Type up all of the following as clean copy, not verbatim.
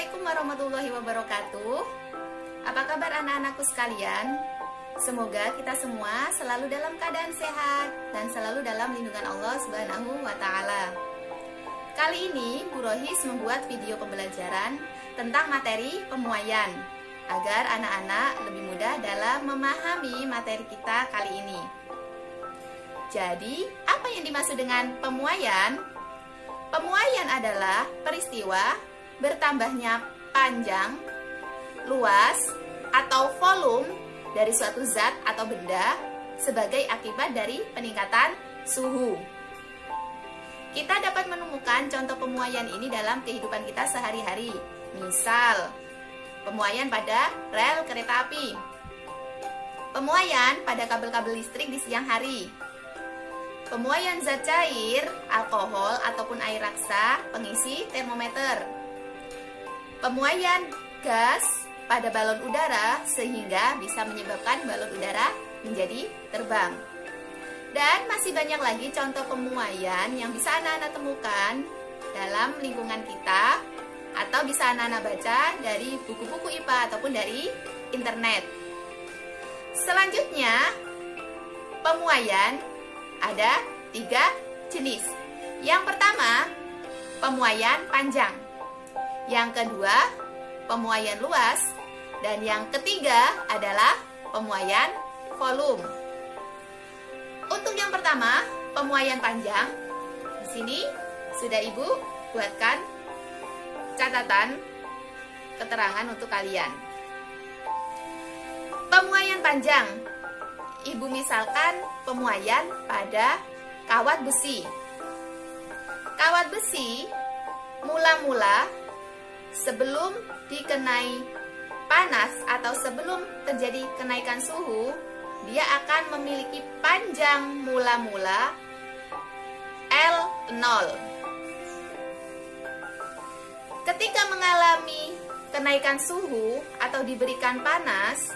Assalamualaikum warahmatullahi wabarakatuh. Apa kabar anak-anakku sekalian? Semoga kita semua selalu dalam keadaan sehat dan selalu dalam lindungan Allah Subhanahu wa Ta'ala. Kali ini Bu Rohis membuat video pembelajaran tentang materi pemuaian agar anak-anak lebih mudah dalam memahami materi kita kali ini. Jadi, apa yang dimaksud dengan pemuaian? Pemuaian adalah peristiwa bertambahnya panjang, luas, atau volume dari suatu zat atau benda sebagai akibat dari peningkatan suhu. Kita dapat menemukan contoh pemuaian ini dalam kehidupan kita sehari-hari. Misal, pemuaian pada rel kereta api, pemuaian pada kabel-kabel listrik di siang hari, pemuaian zat cair, alkohol ataupun air raksa, pengisi termometer, pemuaian gas pada balon udara sehingga bisa menyebabkan balon udara menjadi terbang. Dan masih banyak lagi contoh pemuaian yang bisa anak-anak temukan dalam lingkungan kita atau bisa anak-anak baca dari buku-buku IPA ataupun dari internet. Selanjutnya, pemuaian ada 3 jenis. Yang pertama, pemuaian panjang. Yang kedua, pemuaian luas. Dan yang ketiga adalah pemuaian volume. Untuk yang pertama, pemuaian panjang. Di sini sudah Ibu buatkan catatan keterangan untuk kalian. Pemuaian panjang. Ibu misalkan pemuaian pada kawat besi. Kawat besi mula-mula sebelum dikenai panas atau sebelum terjadi kenaikan suhu, dia akan memiliki panjang mula-mula L0. Ketika mengalami kenaikan suhu atau diberikan panas,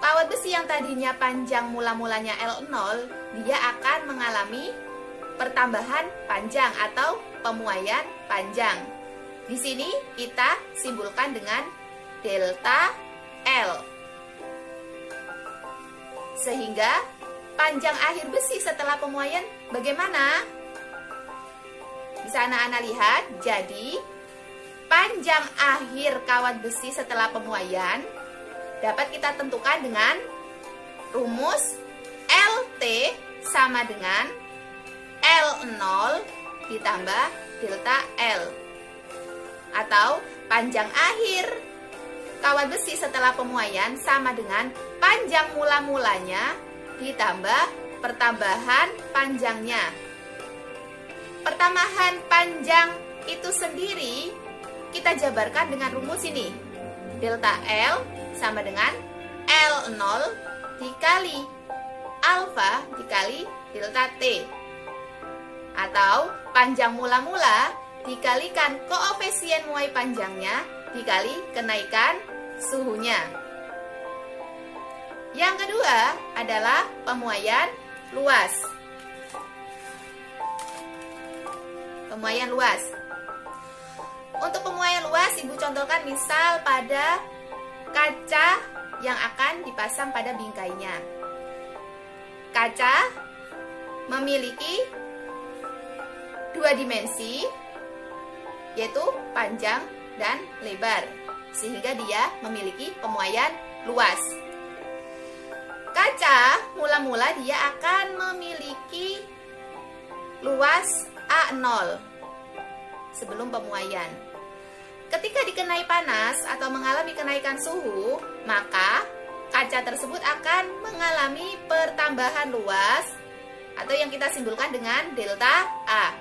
kawat besi yang tadinya panjang mula-mulanya L0, dia akan mengalami pertambahan panjang atau pemuaian panjang. Di sini kita simbolkan dengan delta L. Sehingga panjang akhir besi setelah pemuaian bagaimana? Bisa anak-anak lihat, jadi panjang akhir kawat besi setelah pemuaian dapat kita tentukan dengan rumus LT sama dengan L0 ditambah delta L. Atau panjang akhir kawat besi setelah pemuaian sama dengan panjang mula-mulanya ditambah pertambahan panjangnya. Pertambahan panjang itu sendiri kita jabarkan dengan rumus ini. Delta L sama dengan L0 dikali alfa dikali delta T. Atau panjang mula-mula dikalikan koefisien muai panjangnya dikali kenaikan suhunya. Yang kedua adalah pemuaian luas. Pemuaian luas. Untuk pemuaian luas, Ibu contohkan misal pada kaca yang akan dipasang pada bingkainya. Kaca memiliki 2 dimensi, yaitu panjang dan lebar, sehingga dia memiliki pemuaian luas. Kaca mula-mula dia akan memiliki luas A0 sebelum pemuaian. Ketika dikenai panas atau mengalami kenaikan suhu, maka kaca tersebut akan mengalami pertambahan luas atau yang kita simbolkan dengan delta A.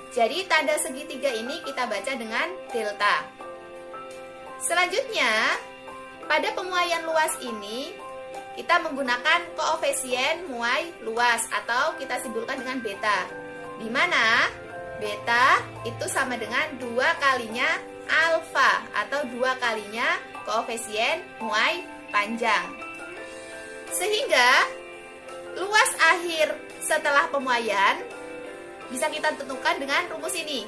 Jadi tanda segitiga ini kita baca dengan delta. Selanjutnya, pada pemuaian luas ini kita menggunakan koefisien muai luas atau kita simbolkan dengan beta. Di mana beta itu sama dengan 2 kalinya alfa atau 2 kalinya koefisien muai panjang. Sehingga luas akhir setelah pemuaian bisa kita tentukan dengan rumus ini.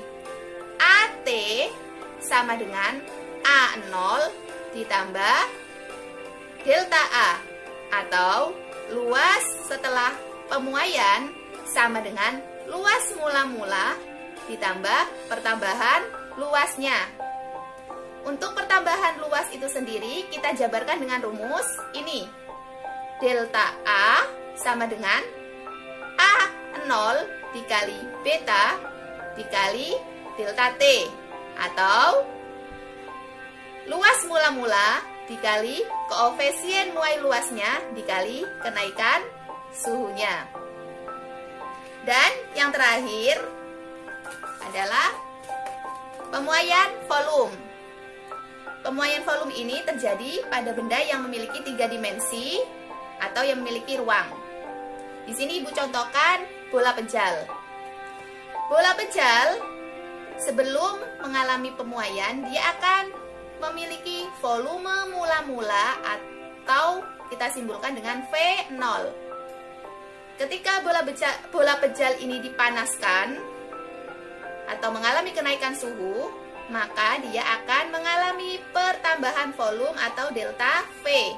AT sama dengan A0 ditambah delta A, atau luas setelah pemuaian sama dengan luas mula-mula ditambah pertambahan luasnya. Untuk pertambahan luas itu sendiri kita jabarkan dengan rumus ini. Delta A sama dengan A0 dikali beta dikali delta T, atau luas mula-mula dikali koefisien muai luasnya dikali kenaikan suhunya. Dan yang terakhir adalah pemuaian volume. Pemuaian volume ini terjadi pada benda yang memiliki 3 dimensi atau yang memiliki ruang. Di sini Ibu contohkan bola pejal. Bola pejal sebelum mengalami pemuaian dia akan memiliki volume mula-mula atau kita simbolkan dengan V0. Ketika bola pejal ini dipanaskan atau mengalami kenaikan suhu, maka dia akan mengalami pertambahan volume atau delta V.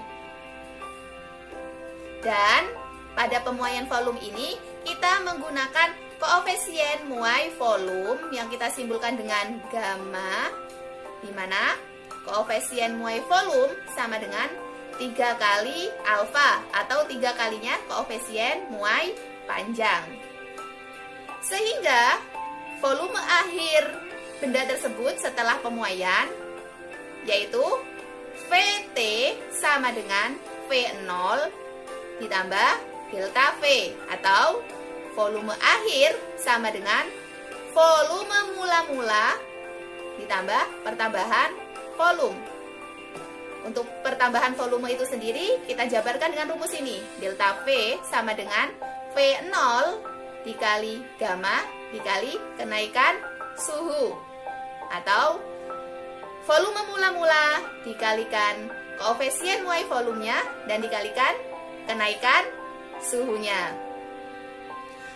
Dan pada pemuaian volume ini kita menggunakan koefisien muai volume yang kita simbolkan dengan gamma, di mana koefisien muai volume sama dengan 3 kali alfa atau 3 kalinya koefisien muai panjang. Sehingga volume akhir benda tersebut setelah pemuaian yaitu VT sama dengan V0 ditambah delta V, atau volume akhir sama dengan volume mula-mula ditambah pertambahan volume. Untuk pertambahan volume itu sendiri kita jabarkan dengan rumus ini. Delta V sama dengan V0 dikali gamma dikali kenaikan suhu, atau volume mula-mula dikalikan koefisien muai volumenya dan dikalikan kenaikan suhunya.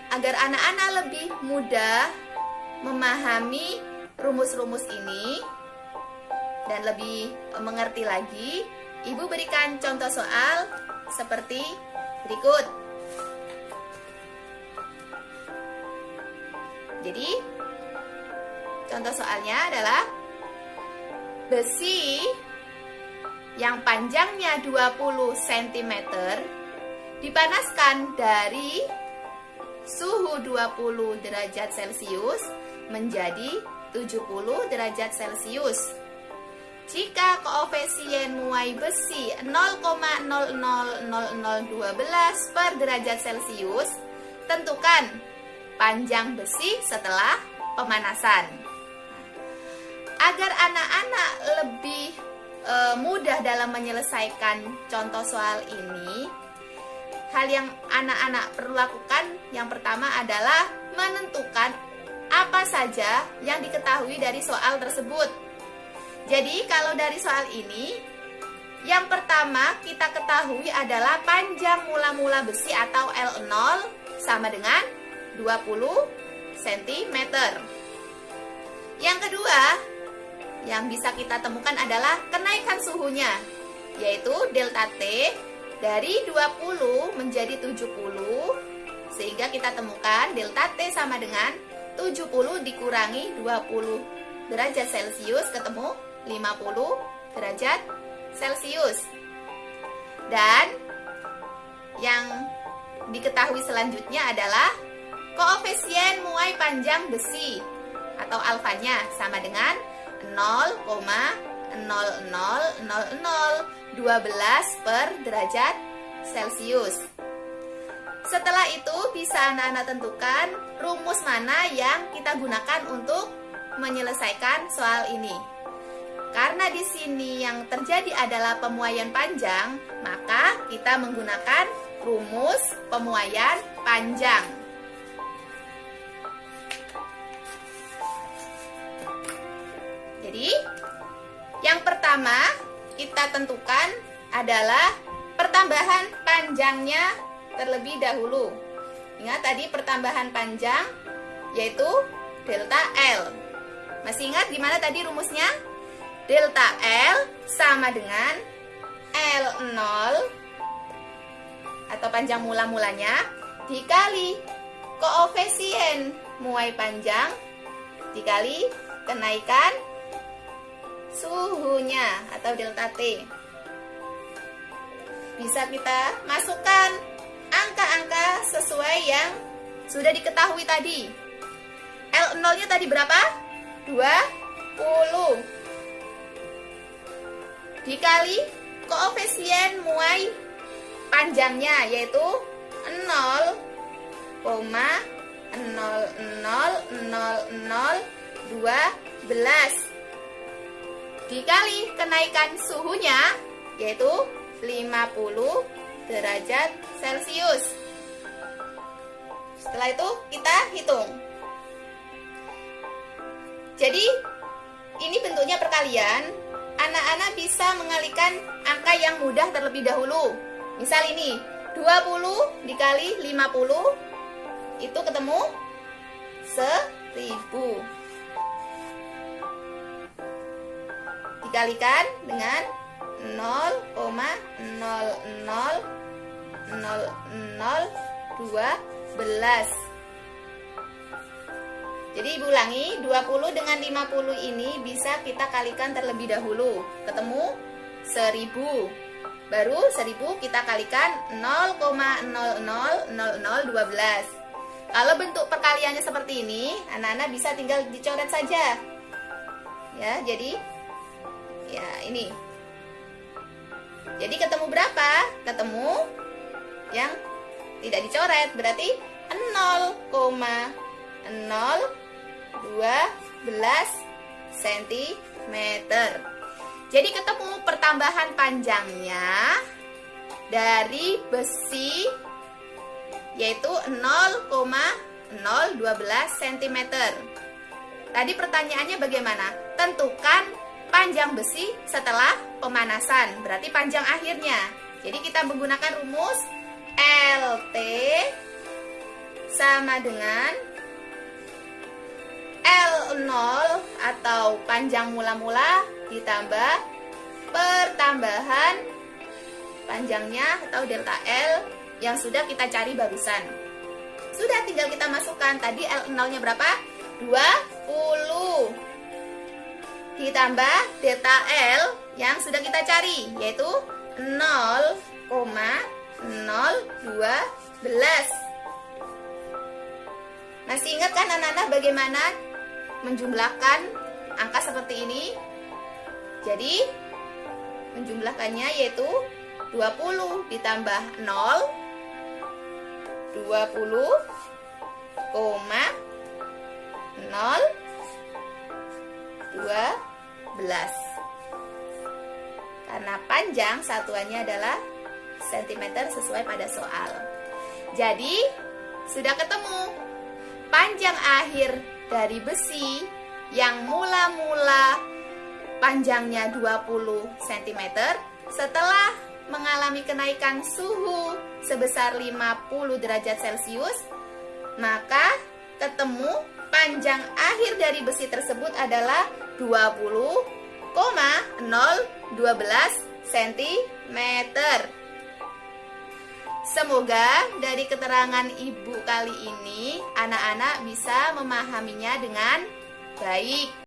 Agar anak-anak lebih mudah memahami rumus-rumus ini dan lebih mengerti lagi, Ibu berikan contoh soal seperti berikut. Jadi, contoh soalnya adalah besi yang panjangnya 20 cm dipanaskan dari suhu 20 derajat Celcius menjadi 70 derajat Celcius. Jika koefisien muai besi 0,000012 per derajat Celcius, tentukan panjang besi setelah pemanasan. Agar anak-anak lebih mudah dalam menyelesaikan contoh soal ini, hal yang anak-anak perlu lakukan yang pertama adalah menentukan apa saja yang diketahui dari soal tersebut. Jadi kalau dari soal ini, yang pertama kita ketahui adalah panjang mula-mula besi atau L0 sama dengan 20 cm. Yang kedua, yang bisa kita temukan adalah kenaikan suhunya, yaitu delta T dari 20 menjadi 70, sehingga kita temukan delta T sama dengan 70 dikurangi 20 derajat Celcius, ketemu 50 derajat Celcius. Dan yang diketahui selanjutnya adalah koefisien muai panjang besi atau alfanya sama dengan 0,000012 per derajat Celcius. Setelah itu bisa anak-anak tentukan rumus mana yang kita gunakan untuk menyelesaikan soal ini. Karena di sini yang terjadi adalah pemuaian panjang, maka kita menggunakan rumus pemuaian panjang. Jadi, yang pertama kita tentukan adalah pertambahan panjangnya terlebih dahulu. Ingat tadi pertambahan panjang yaitu delta L. Masih ingat gimana tadi rumusnya? Delta L sama dengan L0 atau panjang mula-mulanya dikali koefisien muai panjang dikali kenaikan suhunya atau delta T. Bisa kita masukkan angka-angka sesuai yang sudah diketahui tadi. L0-nya tadi berapa? 20 dikali koefisien muai panjangnya yaitu 0,000012 dikali kenaikan suhunya yaitu 50 derajat Celcius. Setelah itu kita hitung. Jadi ini bentuknya perkalian. Anak-anak bisa mengalihkan angka yang mudah terlebih dahulu. Misal ini 20 dikali 50 itu ketemu 1000. Dikalikan dengan 0,000012. Jadi ibu ulangi, 20 dengan 50 ini bisa kita kalikan terlebih dahulu. Ketemu 1000. Baru 1000 kita kalikan 0,000012. Kalau bentuk perkaliannya seperti ini, anak-anak bisa tinggal dicoret saja. Ya, jadi ya ini. Jadi ketemu berapa? Ketemu yang tidak dicoret, berarti 0,012 cm. Jadi ketemu pertambahan panjangnya dari besi yaitu 0,012 cm. Tadi pertanyaannya bagaimana? Tentukan panjang besi setelah pemanasan, berarti panjang akhirnya. Jadi kita menggunakan rumus LT sama dengan L0 atau panjang mula-mula ditambah pertambahan panjangnya atau delta L yang sudah kita cari barusan. Sudah, tinggal kita masukkan. Tadi L0-nya berapa? 20 ditambah delta L yang sudah kita cari yaitu 0,012. Masih ingat kan anak-anak bagaimana menjumlahkan angka seperti ini? Jadi menjumlahkannya yaitu 20 ditambah 0, 20,012. Karena panjang satuannya adalah sentimeter sesuai pada soal. Jadi sudah ketemu panjang akhir dari besi yang mula-mula panjangnya 20 cm setelah mengalami kenaikan suhu sebesar 50 derajat Celcius, maka ketemu panjang akhir dari besi tersebut adalah 20,012 cm. Semoga dari keterangan ibu kali ini anak-anak bisa memahaminya dengan baik.